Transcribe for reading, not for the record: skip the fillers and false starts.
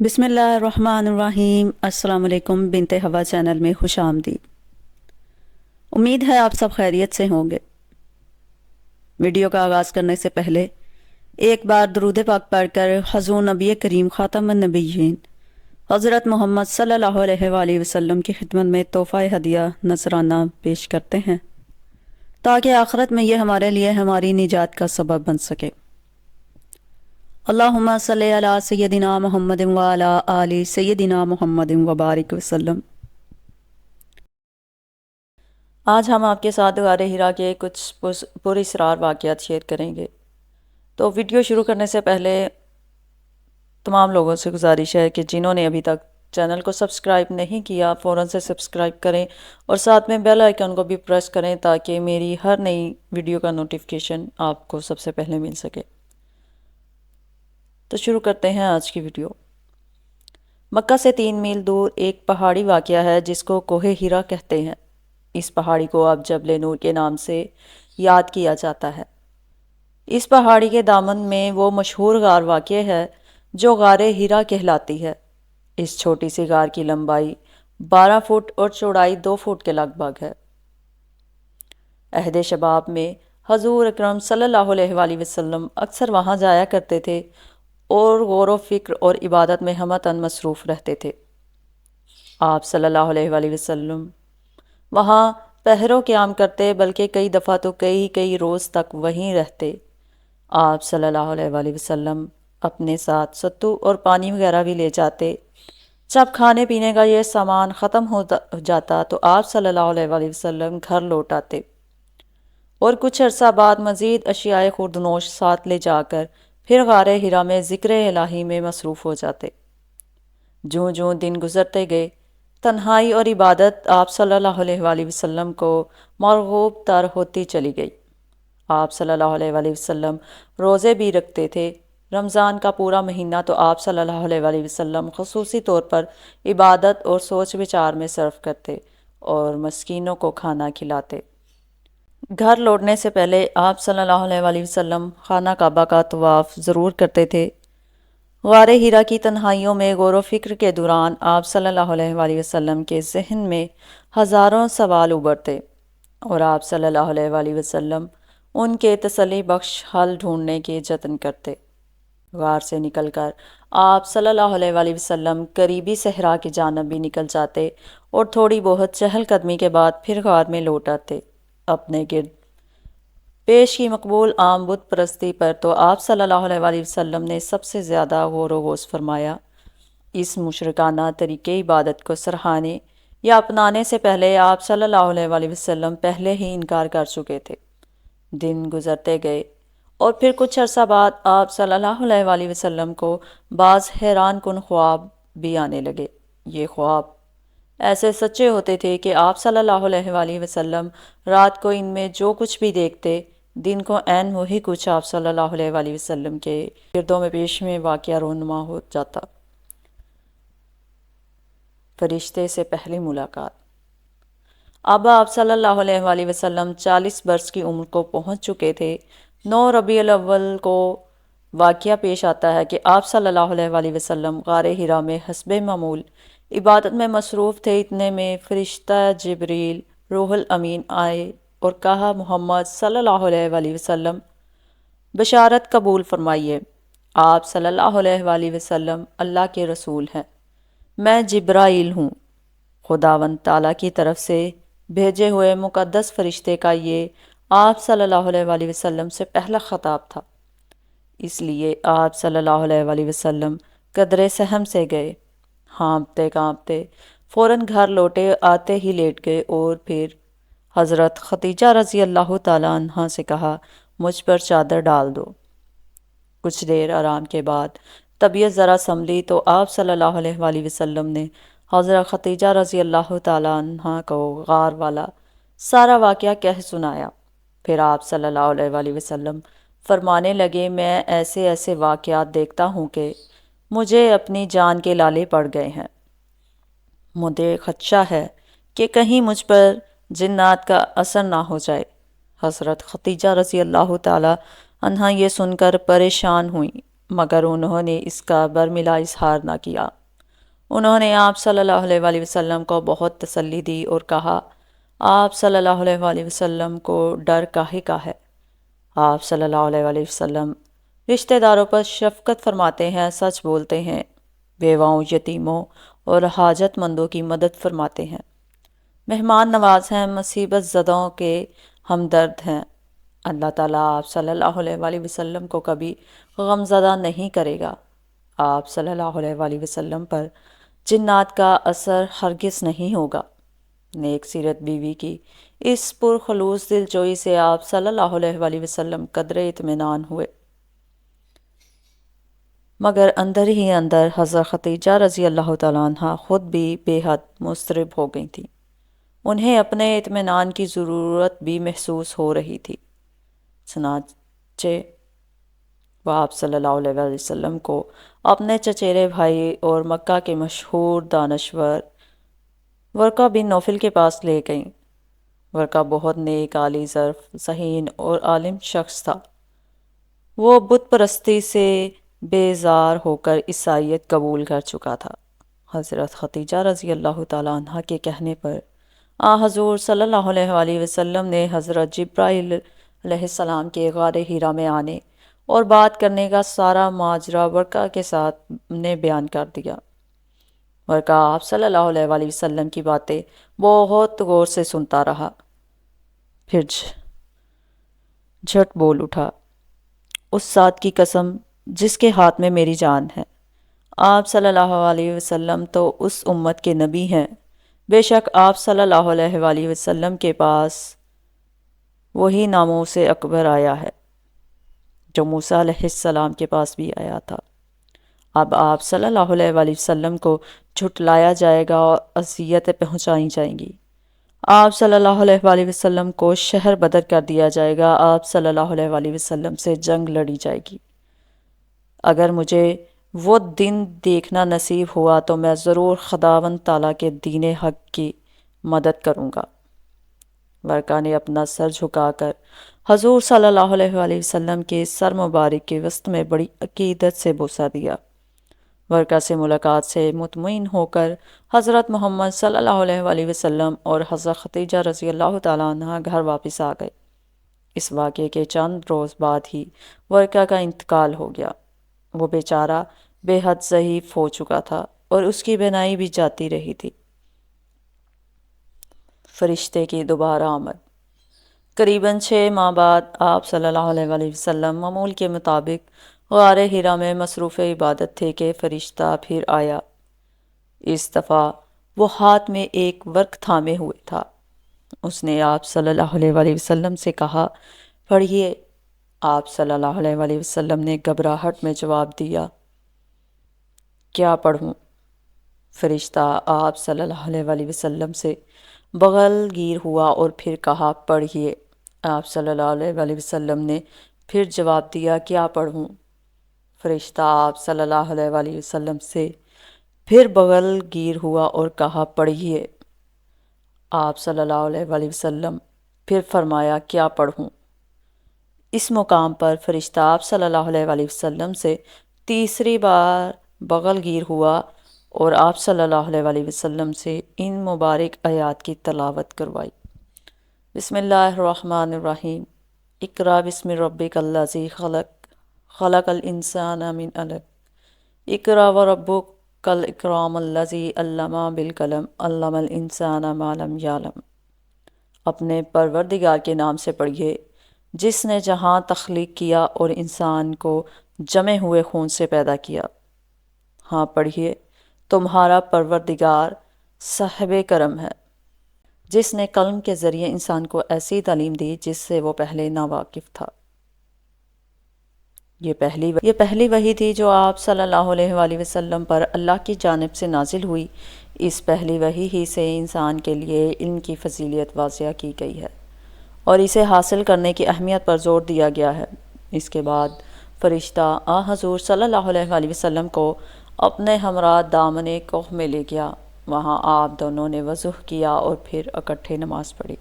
بسم اللہ الرحمن الرحیم۔ السلام علیکم، بنت ہوا چینل میں خوش آمدید۔ امید ہے آپ سب خیریت سے ہوں گے۔ ویڈیو کا آغاز کرنے سے پہلے ایک بار درود پاک پڑھ کر حضور نبی کریم خاتم النبیین حضرت محمد صلی اللہ علیہ وآلہ وسلم کی خدمت میں تحفہ ہدیہ نذرانہ پیش کرتے ہیں تاکہ آخرت میں یہ ہمارے لیے ہماری نجات کا سبب بن سکے۔ اللہم صلی علی سیدنا محمد وعلی آل سیدنا محمد وبارک وسلم۔ آج ہم آپ کے ساتھ غار ہرا کے کچھ پراسرار واقعات شیئر کریں گے۔ تو ویڈیو شروع کرنے سے پہلے تمام لوگوں سے گزارش ہے کہ جنہوں نے ابھی تک چینل کو سبسکرائب نہیں کیا فوراً سے سبسکرائب کریں اور ساتھ میں بیل آئیکن کو بھی پریس کریں تاکہ میری ہر نئی ویڈیو کا نوٹیفیکیشن آپ کو سب سے پہلے مل سکے۔ تو شروع کرتے ہیں آج کی ویڈیو۔ مکہ سے 3 میل دور ایک پہاڑی واقعہ ہے جس کو کوہ ہرا کہتے ہیں۔ اس پہاڑی کو اب جبل نور کے نام سے یاد کیا جاتا ہے۔ اس پہاڑی کے دامن میں وہ مشہور غار واقع ہے جو غار ہرا کہلاتی ہے۔ اس چھوٹی سی غار کی لمبائی 12 فٹ اور چوڑائی 2 فٹ کے لگ بھگ ہے۔ عہد شباب میں حضور اکرم صلی اللہ علیہ وآلہ وسلم اکثر وہاں جایا کرتے تھے اور غور و فکر اور عبادت میں ہمتاً مصروف رہتے تھے۔ آپ صلی اللہ علیہ وآلہ وسلم وہاں پہرو قیام کرتے بلکہ کئی دفعہ تو کئی روز تک وہیں رہتے۔ آپ صلی اللہ علیہ وآلہ وسلم اپنے ساتھ ستو اور پانی وغیرہ بھی لے جاتے۔ جب کھانے پینے کا یہ سامان ختم ہو جاتا تو آپ صلی اللہ علیہ وآلہ وسلم گھر لوٹ آتے اور کچھ عرصہ بعد مزید اشیاء خوردنوش ساتھ لے جا کر پھر غار ہرا میں ذکر الہی میں مصروف ہو جاتے۔ جوں جوں دن گزرتے گئے تنہائی اور عبادت آپ صلی اللہ علیہ وآلہ وسلم کو مرغوب تر ہوتی چلی گئی۔ آپ صلی اللہ علیہ وآلہ وسلم روزے بھی رکھتے تھے۔ رمضان کا پورا مہینہ تو آپ صلی اللہ علیہ وآلہ وسلم خصوصی طور پر عبادت اور سوچ وچار میں صرف کرتے اور مسکینوں کو کھانا کھلاتے۔ گھر لوٹنے سے پہلے آپ صلی اللہ علیہ وآلہ وسلم خانہ کعبہ کا طواف ضرور کرتے تھے۔ غار ہرا کی تنہائیوں میں غور و فکر کے دوران آپ صلی اللہ علیہ وآلہ وسلم کے ذہن میں ہزاروں سوال ابھرتے اور آپ صلی اللہ علیہ وآلہ وسلم ان کے تسلی بخش حل ڈھونڈنے کے جتن کرتے۔ غار سے نکل کر آپ صلی اللہ علیہ وآلہ وسلم قریبی صحرا کی جانب بھی نکل جاتے اور تھوڑی بہت چہل قدمی کے بعد پھر غار میں لوٹ آتے۔ اپنے گرد پیش کی مقبول عام بت پرستی پر تو آپ صلی اللہ علیہ وآلہ وسلم نے سب سے زیادہ غور و غوص فرمایا۔ اس مشرکانہ طریقے عبادت کو سراہنے یا اپنانے سے پہلے آپ صلی اللہ علیہ وآلہ وسلم پہلے ہی انکار کر چکے تھے۔ دن گزرتے گئے اور پھر کچھ عرصہ بعد آپ صلی اللہ علیہ وآلہ وسلم کو بعض حیران کن خواب بھی آنے لگے۔ یہ خواب ایسے سچے ہوتے تھے کہ آپ صلی اللہ علیہ وآلہ وسلم رات کو ان میں جو کچھ بھی دیکھتے دن کو عین وہی کچھ آپ صلی اللہ علیہ وآلہ وسلم کے گردوں میں پیش میں واقعہ رونما ہو جاتا۔ فرشتے سے پہلی ملاقات۔ اب آپ صلی اللہ علیہ وآلہ وسلم 40 برس کی عمر کو پہنچ چکے تھے۔ 9 ربیع الاول کو واقعہ پیش آتا ہے کہ آپ صلی اللہ علیہ وآلہ وسلم غار ہرا میں حسب معمول عبادت میں مصروف تھے۔ اتنے میں فرشتہ جبریل روح الامین آئے اور کہا، محمد صلی اللہ علیہ وآلہ وسلم بشارت قبول فرمائیے۔ آپ صلی اللہ علیہ وآلہ وسلم اللہ کے رسول ہیں، میں جبرائیل ہوں، خداوند تعالیٰ کی طرف سے بھیجے ہوئے مقدس فرشتے کا یہ آپ صلی اللہ علیہ وآلہ وسلم سے پہلا خطاب تھا۔ اس لیے آپ صلی اللہ علیہ وآلہ وسلم قدرے سہم سے گئے، ہانپتے کانپتے فوراً گھر لوٹے، آتے ہی لیٹ گئے اور پھر حضرت خدیجہ رضی اللہ تعالیٰ عنہ سے کہا، مجھ پر چادر ڈال دو۔ کچھ دیر آرام کے بعد طبیعت ذرا سنبھلی تو آپ صلی اللہ علیہ وآلہ وسلم نے حضرت خدیجہ رضی اللہ تعالیٰ عنہ کو غار والا سارا واقعہ کہہ سنایا۔ پھر آپ صلی اللہ علیہ وآلہ وسلم فرمانے لگے، میں ایسے ایسے واقعات دیکھتا ہوں کہ مجھے اپنی جان کے لالے پڑ گئے ہیں۔ مجھے خدشہ ہے کہ کہیں مجھ پر جنات کا اثر نہ ہو جائے۔ حضرت خدیجہ رضی اللہ تعالیٰ عنہا یہ سن کر پریشان ہوئیں مگر انہوں نے اس کا برملا اظہار نہ کیا۔ انہوں نے آپ صلی اللہ علیہ وآلہ وسلم کو بہت تسلی دی اور کہا، آپ صلی اللہ علیہ وآلہ وسلم کو ڈر کاہے کا ہے؟ آپ صلی اللہ علیہ وآلہ وسلم رشتہ داروں پر شفقت فرماتے ہیں، سچ بولتے ہیں، بیواؤں، یتیموں اور حاجت مندوں کی مدد فرماتے ہیں، مہمان نواز ہیں، مصیبت زدوں کے ہمدرد ہیں۔ اللہ تعالیٰ آپ صلی اللہ علیہ وآلہ وسلم کو کبھی غم زدہ نہیں کرے گا۔ آپ صلی اللہ علیہ وآلہ وسلم پر جنات کا اثر ہرگز نہیں ہوگا۔ نیک سیرت بیوی کی اس پرخلوص دل جوئی سے آپ صلی اللہ علیہ وآلہ وسلم قدر اطمینان ہوئے، مگر اندر ہی اندر حضرت خدیجہ رضی اللہ تعالیٰ عنہ خود بھی بے حد مضطرب ہو گئی تھیں۔ انہیں اپنے اطمینان کی ضرورت بھی محسوس ہو رہی تھی۔ چنانچہ وہ آپ صلی اللہ علیہ وآلہ وسلم کو اپنے چچیرے بھائی اور مکہ کے مشہور دانشور ورقہ بن نوفل کے پاس لے گئیں۔ ورقہ بہت نیک، عالی ظرف، ذہین اور عالم شخص تھا۔ وہ بت پرستی سے بیزار ہو کر عیسائیت قبول کر چکا تھا۔ حضرت خدیجہ رضی اللہ تعالیٰ عنہ کے کہنے پر حضور صلی اللہ علیہ وآلہ وسلم نے حضرت جبرائیل علیہ السلام کے غار حرا میں آنے اور بات کرنے کا سارا ماجرا ورقہ کے ساتھ نے بیان کر دیا۔ ورقہ آپ صلی اللہ علیہ وآلہ وسلم کی باتیں بہت غور سے سنتا رہا، پھر جھٹ بول اٹھا، اس ذات کی قسم جس کے ہاتھ میں میری جان ہے، آپ صلی اللہ علیہ وسلم تو اس امت کے نبی ہیں۔ بے شک آپ صلی اللہ علیہ وآلہ وسلم کے پاس وہی ناموس اکبر آیا ہے جو موسیٰ علیہ السلام کے پاس بھی آیا تھا۔ اب آپ صلی اللہ علیہ وآلہ وسلم کو جھٹلایا جائے گا اور اذیتیں پہنچائی جائیں گی۔ آپ صلی اللہ علیہ وآلہ وسلم کو شہر بدر کر دیا جائے گا۔ آپ صلی اللہ علیہ وآلہ وسلم سے جنگ لڑی جائے گی۔ اگر مجھے وہ دن دیکھنا نصیب ہوا تو میں ضرور خداوند تعالیٰ کے دین حق کی مدد کروں گا۔ ورقہ نے اپنا سر جھکا کر حضور صلی اللہ علیہ وآلہ وسلم کے سر مبارک کے وسط میں بڑی عقیدت سے بوسہ دیا۔ ورقہ سے ملاقات سے مطمئن ہو کر حضرت محمد صلی اللہ علیہ وآلہ وسلم اور حضرت خدیجہ رضی اللہ تعالیٰ عنہ گھر واپس آ گئے۔ اس واقعے کے چند روز بعد ہی ورقہ کا انتقال ہو گیا۔ وہ بیچارہ بے حد ضعیف ہو چکا تھا اور اس کی بینائی بھی جاتی رہی تھی۔ فرشتے کی دوبارہ آمد۔ قریباً 6 ماہ بعد آپ صلی اللہ علیہ وآلہ وسلم معمول کے مطابق غار حرا میں مصروف عبادت تھے کہ فرشتہ پھر آیا۔ اس دفعہ وہ ہاتھ میں ایک ورق تھامے ہوئے تھا۔ اس نے آپ صلی اللہ علیہ وآلہ وسلم سے کہا، پڑھیے۔ آپ صلی اللہ علیہ وآلہ وسلم نے گھبراہٹ میں جواب دیا، کیا پڑھوں؟ فرشتہ آپ صلی اللہ علیہ وآلہ وسلم سے بغل گیر ہوا اور پھر کہا، پڑھیے۔ آپ صلی اللہ علیہ وآلہ وسلم نے پھر جواب دیا، کیا پڑھوں؟ فرشتہ آپ صلی اللہ علیہ وآلہ وسلم سے پھر بغل گیر ہوا اور کہا، پڑھیے۔ آپ صلی اللہ علیہ وآلہ وسلم پھر فرمایا، کیا پڑھوں؟ اس مقام پر فرشتہ آپ صلی اللہ علیہ وآلہ وسلم سے تیسری بار بغل گیر ہوا اور آپ صلی اللہ علیہ وآلہ وسلم سے ان مبارک آیات کی تلاوت کروائی۔ بسم اللہ الرحمن الرحیم، اقرأ بسم ربک الذی خلق، خلق الانسان من علق، اقرأ وربک الاکرم الذی علم بالقلم، علم الانسان ما لم یعلم۔ اپنے پروردگار کے نام سے پڑھیے جس نے جہاں تخلیق کیا اور انسان کو جمے ہوئے خون سے پیدا کیا۔ ہاں پڑھیے، تمہارا پروردگار صاحب کرم ہے جس نے قلم کے ذریعے انسان کو ایسی تعلیم دی جس سے وہ پہلے ناواقف تھا۔ یہ پہلی وحی تھی جو آپ صلی اللہ علیہ وآلہ وسلم پر اللہ کی جانب سے نازل ہوئی۔ اس پہلی وحی ہی سے انسان کے لیے علم کی فضیلت واضح کی گئی ہے اور اسے حاصل کرنے کی اہمیت پر زور دیا گیا ہے۔ اس کے بعد فرشتہ حضور صلی اللہ علیہ وآلہ وسلم کو اپنے ہمراہ دامن کوہ میں لے گیا۔ وہاں آپ دونوں نے وضو کیا اور پھر اکٹھے نماز پڑھی۔